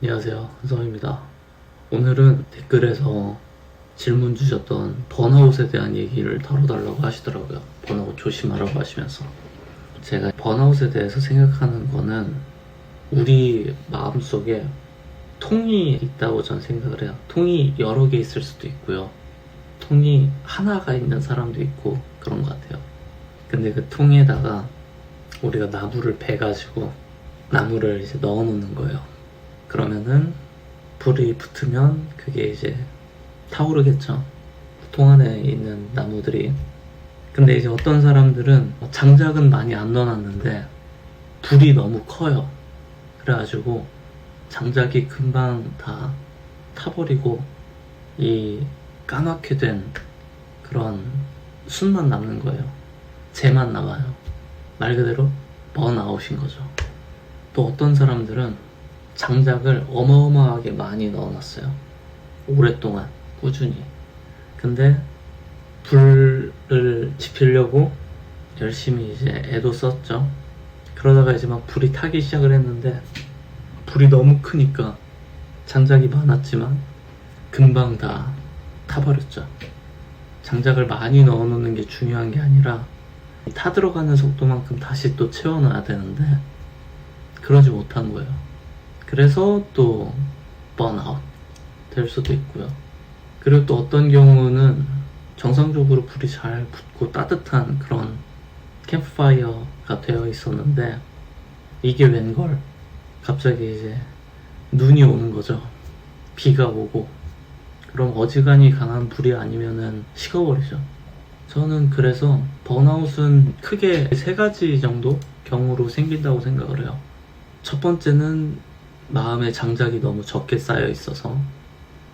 안녕하세요, 은성입니다. 오늘은 댓글에서 질문 주셨던 번아웃에 대한 얘기를 다뤄달라고 하시더라고요. 번아웃 조심하라고 하시면서 제가 번아웃에 대해서 생각하는 거는 우리 마음속에 통이 있다고 전 생각을 해요. 통이 여러 개 있을 수도 있고요, 통이 하나가 있는 사람도 있고 그런 것 같아요. 근데 그 통에다가 우리가 나무를 베가지고 나무를 이제 넣어 놓는 거예요. 그러면은 불이 붙으면 그게 이제 타오르겠죠, 통 안에 있는 나무들이. 근데 이제 어떤 사람들은 장작은 많이 안 넣어놨는데 불이 너무 커요. 그래가지고 장작이 금방 다 타버리고 이 까맣게 된 그런 순만 남는 거예요. 재만 남아요. 말 그대로 번아웃인 거죠. 또 어떤 사람들은 장작을 어마어마하게 많이 넣어놨어요. 오랫동안 꾸준히. 근데 불을 지피려고 열심히 이제 애도 썼죠. 그러다가 이제 막 불이 타기 시작을 했는데 불이 너무 크니까 장작이 많았지만 금방 다 타버렸죠. 장작을 많이 넣어놓는 게 중요한 게 아니라 타들어가는 속도만큼 다시 또 채워놔야 되는데 그러지 못한 거예요. 그래서 또 번아웃 될 수도 있고요. 그리고 또 어떤 경우는 정상적으로 불이 잘 붙고 따뜻한 그런 캠프파이어가 되어 있었는데 이게 웬걸 갑자기 이제 눈이 오는 거죠. 비가 오고. 그럼 어지간히 강한 불이 아니면은 식어버리죠. 저는 그래서 번아웃은 크게 세 가지 정도 경우로 생긴다고 생각을 해요. 첫 번째는 마음에 장작이 너무 적게 쌓여 있어서,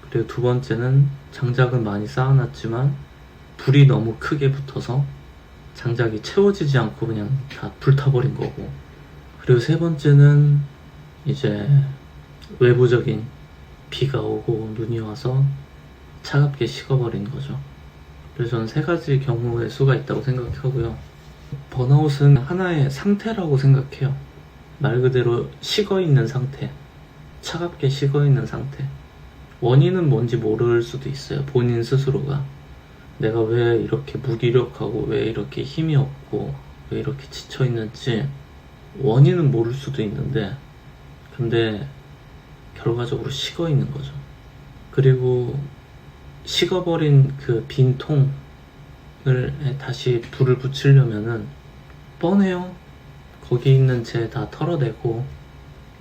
그리고 두 번째는 장작은 많이 쌓아놨지만 불이 너무 크게 붙어서 장작이 채워지지 않고 그냥 다 불타버린 거고, 그리고 세 번째는 이제 외부적인 비가 오고 눈이 와서 차갑게 식어버린 거죠. 그래서 저는 세 가지 경우의 수가 있다고 생각하고요. 번아웃은 하나의 상태라고 생각해요. 말 그대로 식어있는 상태, 차갑게 식어있는 상태. 원인은 뭔지 모를 수도 있어요. 본인 스스로가 내가 왜 이렇게 무기력하고 왜 이렇게 힘이 없고 왜 이렇게 지쳐있는지 원인은 모를 수도 있는데, 근데 결과적으로 식어있는 거죠. 그리고 식어버린 그 빈 통을 다시 불을 붙이려면은 뻔해요. 거기 있는 재 다 털어내고,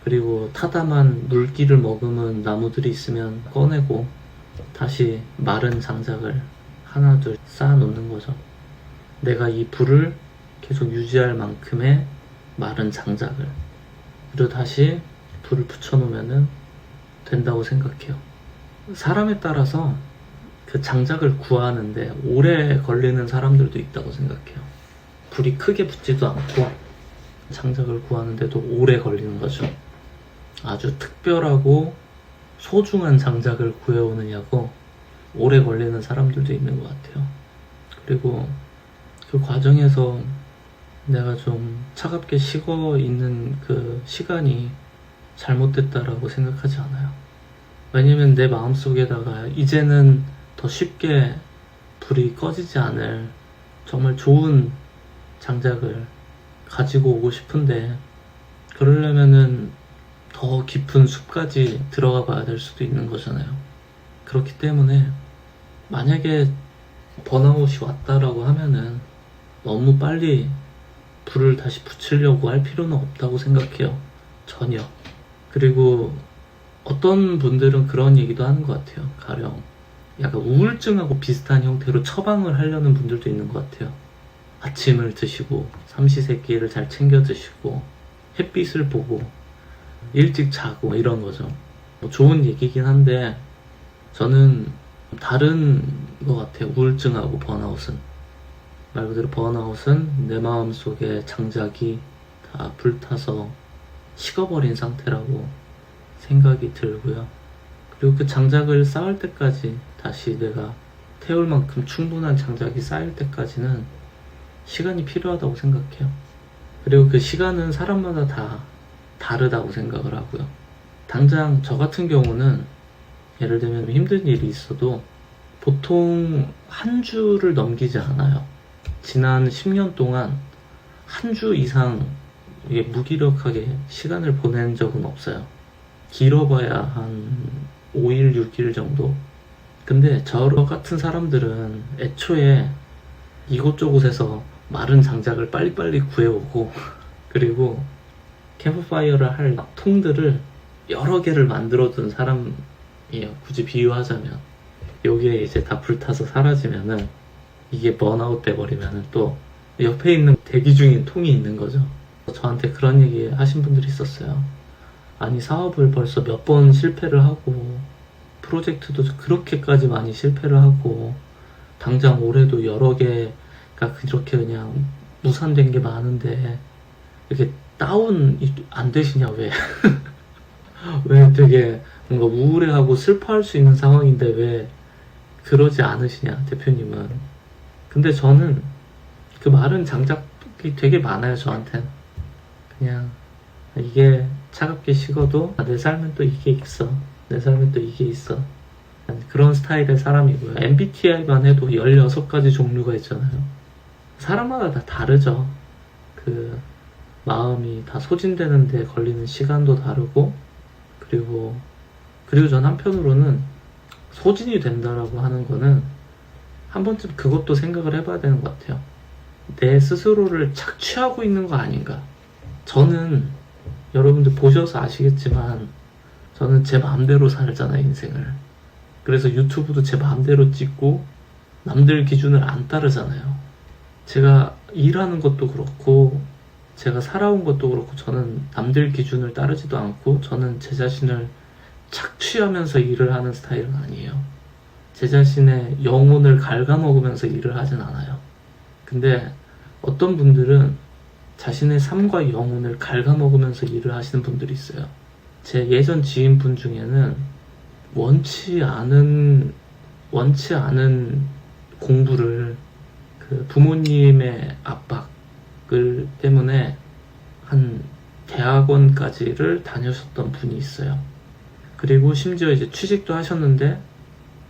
그리고 타담한 물기를 머금은 나무들이 있으면 꺼내고 다시 마른 장작을 하나 둘 쌓아 놓는 거죠. 내가 이 불을 계속 유지할 만큼의 마른 장작을. 그리고 다시 불을 붙여 놓으면 된다고 생각해요. 사람에 따라서 그 장작을 구하는데 오래 걸리는 사람들도 있다고 생각해요. 불이 크게 붙지도 않고 장작을 구하는데도 오래 걸리는 거죠. 아주 특별하고 소중한 장작을 구해오느냐고 오래 걸리는 사람들도 있는 것 같아요. 그리고 그 과정에서 내가 좀 차갑게 식어 있는 그 시간이 잘못됐다라고 생각하지 않아요. 왜냐면 내 마음속에다가 이제는 더 쉽게 불이 꺼지지 않을 정말 좋은 장작을 가지고 오고 싶은데, 그러려면은 더 깊은 숲까지 들어가 봐야 될 수도 있는 거잖아요. 그렇기 때문에 만약에 번아웃이 왔다라고 하면은 너무 빨리 불을 다시 붙이려고 할 필요는 없다고 생각해요. 전혀. 그리고 어떤 분들은 그런 얘기도 하는 것 같아요. 가령 약간 우울증하고 비슷한 형태로 처방을 하려는 분들도 있는 것 같아요. 아침을 드시고 삼시세끼를 잘 챙겨 드시고 햇빛을 보고 일찍 자고 이런 거죠. 좋은 얘기긴 한데 저는 다른 것 같아요. 우울증하고 번아웃은. 말 그대로 번아웃은 내 마음속에 장작이 다 불타서 식어버린 상태라고 생각이 들고요. 그리고 그 장작을 쌓을 때까지, 다시 내가 태울 만큼 충분한 장작이 쌓일 때까지는 시간이 필요하다고 생각해요. 그리고 그 시간은 사람마다 다 다르다고 생각을 하고요. 당장 저 같은 경우는 예를 들면 힘든 일이 있어도 보통 한 주를 넘기지 않아요. 지난 10년 동안 한 주 이상 이게 무기력하게 시간을 보낸 적은 없어요. 길어봐야 한 5일, 6일 정도. 근데 저 같은 사람들은 애초에 이곳저곳에서 마른 장작을 빨리빨리 구해오고 그리고 캠프파이어를 할 통들을 여러 개를 만들어둔 사람이에요. 굳이 비유하자면 여기에 이제 다 불타서 사라지면은 이게 번아웃 돼버리면은 또 옆에 있는 대기 중인 통이 있는 거죠. 저한테 그런 얘기 하신 분들이 있었어요. 아니 사업을 벌써 몇 번 실패를 하고 프로젝트도 그렇게까지 많이 실패를 하고 당장 올해도 여러 개가 그렇게 그냥 무산된 게 많은데 이렇게 다운 안 되시냐 왜? 왜 되게 뭔가 우울해하고 슬퍼할 수 있는 상황인데 왜 그러지 않으시냐 대표님은. 근데 저는 그 마른 장작이 되게 많아요 저한텐. 그냥 이게 차갑게 식어도 내 삶은 또 이게 있어, 내 삶은 또 이게 있어, 그런 스타일의 사람이고요. MBTI만 해도 16가지 종류가 있잖아요. 사람마다 다 다르죠. 그 마음이 다 소진되는데 걸리는 시간도 다르고 그리고 전 한편으로는 소진이 된다라고 하는 거는 한 번쯤 그것도 생각을 해봐야 되는 것 같아요. 내 스스로를 착취하고 있는 거 아닌가. 저는 여러분들 보셔서 아시겠지만 저는 제 마음대로 살잖아요 인생을. 그래서 유튜브도 제 마음대로 찍고 남들 기준을 안 따르잖아요. 제가 일하는 것도 그렇고 제가 살아온 것도 그렇고 저는 남들 기준을 따르지도 않고 저는 제 자신을 착취하면서 일을 하는 스타일은 아니에요. 제 자신의 영혼을 갉아먹으면서 일을 하진 않아요. 근데 어떤 분들은 자신의 삶과 영혼을 갉아먹으면서 일을 하시는 분들이 있어요. 제 예전 지인분 중에는 원치 않은 공부를 그 부모님의 압박을 때문에 한 대학원까지를 다녀셨던 분이 있어요. 그리고 심지어 이제 취직도 하셨는데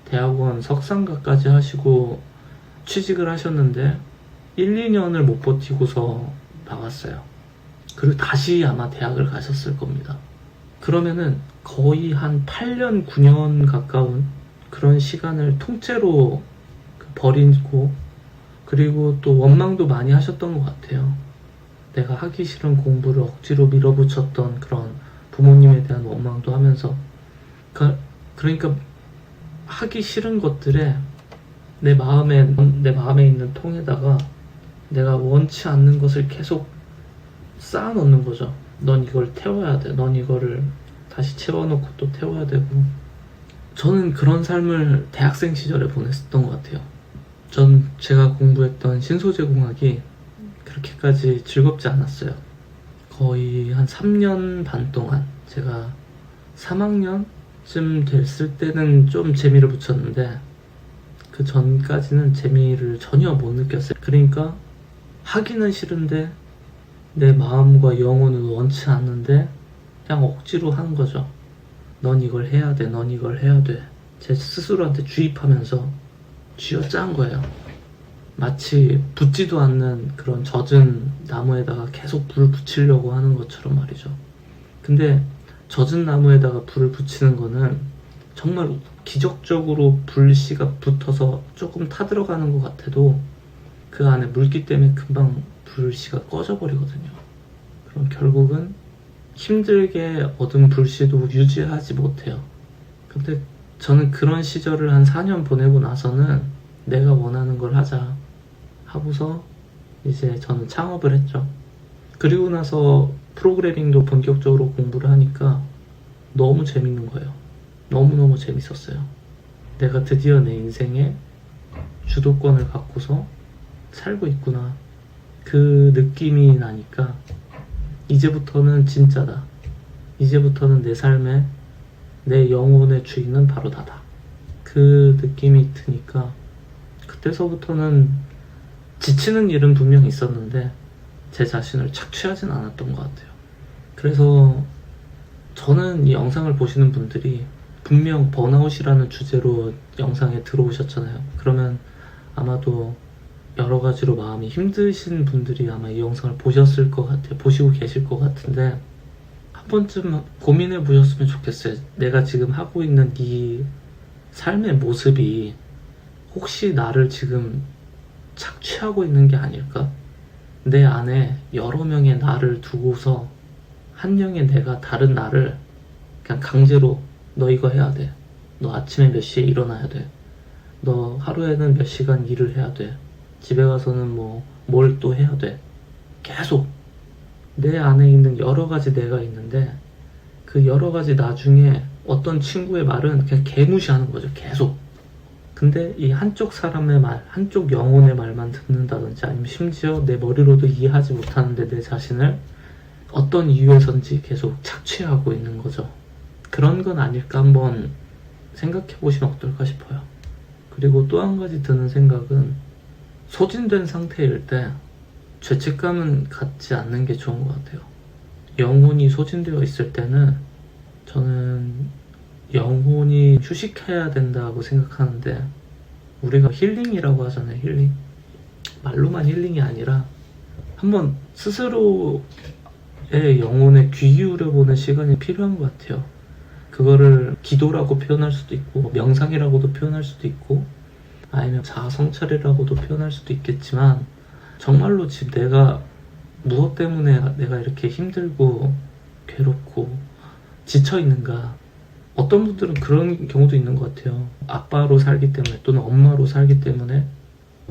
대학원 석상가까지 하시고 취직을 하셨는데 1, 2년을 못 버티고서 나왔어요. 그리고 다시 아마 대학을 가셨을 겁니다. 그러면은 거의 한 8년, 9년 가까운 그런 시간을 통째로 버리고 그리고 또 원망도 많이 하셨던 것 같아요. 내가 하기 싫은 공부를 억지로 밀어붙였던 그런 부모님에 대한 원망도 하면서 그러니까 하기 싫은 것들에 내 마음에 있는 통에다가 내가 원치 않는 것을 계속 쌓아놓는 거죠. 넌 이걸 태워야 돼. 넌 이거를 다시 채워놓고 또 태워야 되고. 저는 그런 삶을 대학생 시절에 보냈었던 것 같아요. 제가 공부했던 신소재공학이 그렇게까지 즐겁지 않았어요. 거의 한 3년 반 동안 제가 3학년쯤 됐을 때는 좀 재미를 붙였는데 그 전까지는 재미를 전혀 못 느꼈어요. 그러니까 하기는 싫은데 내 마음과 영혼은 원치 않는데 그냥 억지로 하는 거죠. 넌 이걸 해야 돼, 넌 이걸 해야 돼. 제 스스로한테 주입하면서 쥐어짠 거예요. 마치 붙지도 않는 그런 젖은 나무에다가 계속 불을 붙이려고 하는 것처럼 말이죠. 근데 젖은 나무에다가 불을 붙이는 거는 정말 기적적으로 불씨가 붙어서 조금 타들어가는 것 같아도 그 안에 물기 때문에 금방 불씨가 꺼져버리거든요. 그럼 결국은 힘들게 얻은 불씨도 유지하지 못해요. 근데 저는 그런 시절을 한 4년 보내고 나서는 내가 원하는 걸 하자 하고서 이제 저는 창업을 했죠. 그리고 나서 프로그래밍도 본격적으로 공부를 하니까 너무 재밌는 거예요. 너무너무 재밌었어요. 내가 드디어 내 인생에 주도권을 갖고서 살고 있구나. 그 느낌이 나니까 이제부터는 진짜다. 이제부터는 내 삶에 내 영혼의 주인은 바로 나다. 그 느낌이 드니까 그때서부터는 지치는 일은 분명히 있었는데 제 자신을 착취하진 않았던 것 같아요. 그래서 저는 이 영상을 보시는 분들이 분명 번아웃이라는 주제로 영상에 들어오셨잖아요. 그러면 아마도 여러 가지로 마음이 힘드신 분들이 아마 이 영상을 보셨을 것 같아요. 보시고 계실 것 같은데 한 번쯤 고민해 보셨으면 좋겠어요. 내가 지금 하고 있는 이 삶의 모습이 혹시 나를 지금 착취하고 있는 게 아닐까? 내 안에 여러 명의 나를 두고서 한 명의 내가 다른 나를 그냥 강제로 너 이거 해야 돼. 너 아침에 몇 시에 일어나야 돼. 너 하루에는 몇 시간 일을 해야 돼. 집에 가서는 뭐 뭘 또 해야 돼. 계속 내 안에 있는 여러 가지 내가 있는데 그 여러 가지 나 중에 어떤 친구의 말은 그냥 개무시하는 거죠. 계속. 근데 이 한쪽 사람의 말, 한쪽 영혼의 말만 듣는다든지 아니면 심지어 내 머리로도 이해하지 못하는데 내 자신을 어떤 이유에선지 계속 착취하고 있는 거죠. 그런 건 아닐까 한번 생각해 보시면 어떨까 싶어요. 그리고 또 한 가지 드는 생각은 소진된 상태일 때 죄책감은 갖지 않는 게 좋은 것 같아요. 영혼이 소진되어 있을 때는 저는 영혼이 휴식해야 된다고 생각하는데 우리가 힐링이라고 하잖아요. 힐링. 말로만 힐링이 아니라 한번 스스로의 영혼에 귀 기울여보는 시간이 필요한 것 같아요. 그거를 기도라고 표현할 수도 있고 명상이라고도 표현할 수도 있고 아니면 자아성찰이라고도 표현할 수도 있겠지만 정말로 지금 내가 무엇 때문에 내가 이렇게 힘들고 괴롭고 지쳐있는가. 어떤 분들은 그런 경우도 있는 것 같아요. 아빠로 살기 때문에 또는 엄마로 살기 때문에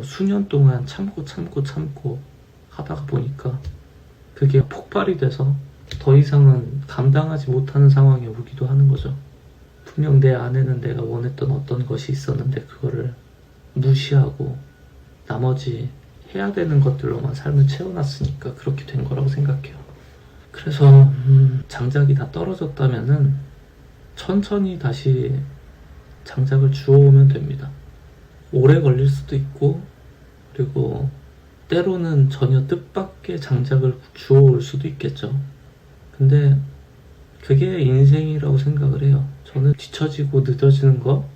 수년 동안 참고 하다가 보니까 그게 폭발이 돼서 더 이상은 감당하지 못하는 상황에 오기도 하는 거죠. 분명 내 안에는 내가 원했던 어떤 것이 있었는데 그거를 무시하고 나머지 해야 되는 것들로만 삶을 채워놨으니까 그렇게 된 거라고 생각해요. 그래서 장작이 다 떨어졌다면은 천천히 다시 장작을 주워오면 됩니다. 오래 걸릴 수도 있고 그리고 때로는 전혀 뜻밖의 장작을 주워올 수도 있겠죠. 근데 그게 인생이라고 생각을 해요. 저는 뒤처지고 늦어지는 거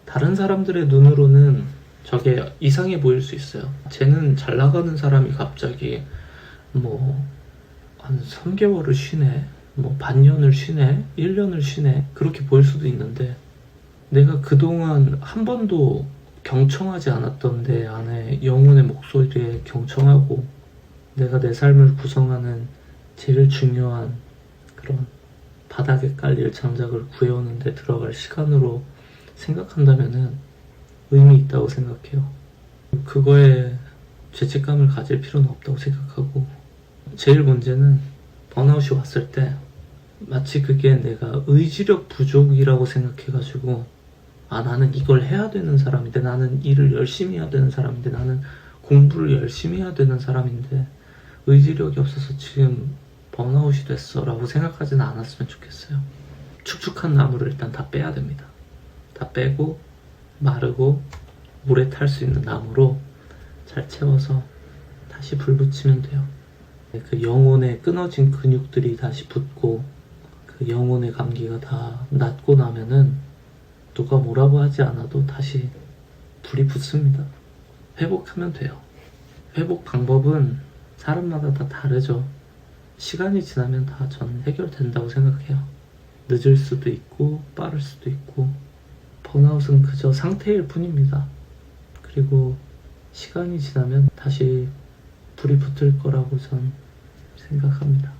다른 사람들의 눈으로는 저게 이상해 보일 수 있어요. 쟤는 잘 나가는 사람이 갑자기 뭐 한 3개월을 쉬네, 뭐 반년을 쉬네, 1년을 쉬네 그렇게 보일 수도 있는데 내가 그동안 한 번도 경청하지 않았던 내 안에 영혼의 목소리에 경청하고 내가 내 삶을 구성하는 제일 중요한 그런 바닥에 깔릴 장작을 구해오는 데 들어갈 시간으로 생각한다면은 의미 있다고 생각해요. 그거에 죄책감을 가질 필요는 없다고 생각하고 제일 문제는 번아웃이 왔을 때 마치 그게 내가 의지력 부족이라고 생각해가지고 나는 이걸 해야 되는 사람인데 나는 일을 열심히 해야 되는 사람인데 나는 공부를 열심히 해야 되는 사람인데 의지력이 없어서 지금 번아웃이 됐어 라고 생각하지는 않았으면 좋겠어요. 축축한 나무를 일단 다 빼야 됩니다. 다 빼고 마르고 물에 탈 수 있는 나무로 잘 채워서 다시 불 붙이면 돼요. 그 영혼의 끊어진 근육들이 다시 붙고 그 영혼의 감기가 다 낫고 나면은 누가 뭐라고 하지 않아도 다시 불이 붙습니다. 회복하면 돼요. 회복 방법은 사람마다 다 다르죠. 시간이 지나면 다 전 해결된다고 생각해요. 늦을 수도 있고 빠를 수도 있고 번아웃은 그저 상태일 뿐입니다. 그리고 시간이 지나면 다시 불이 붙을 거라고 전 생각합니다.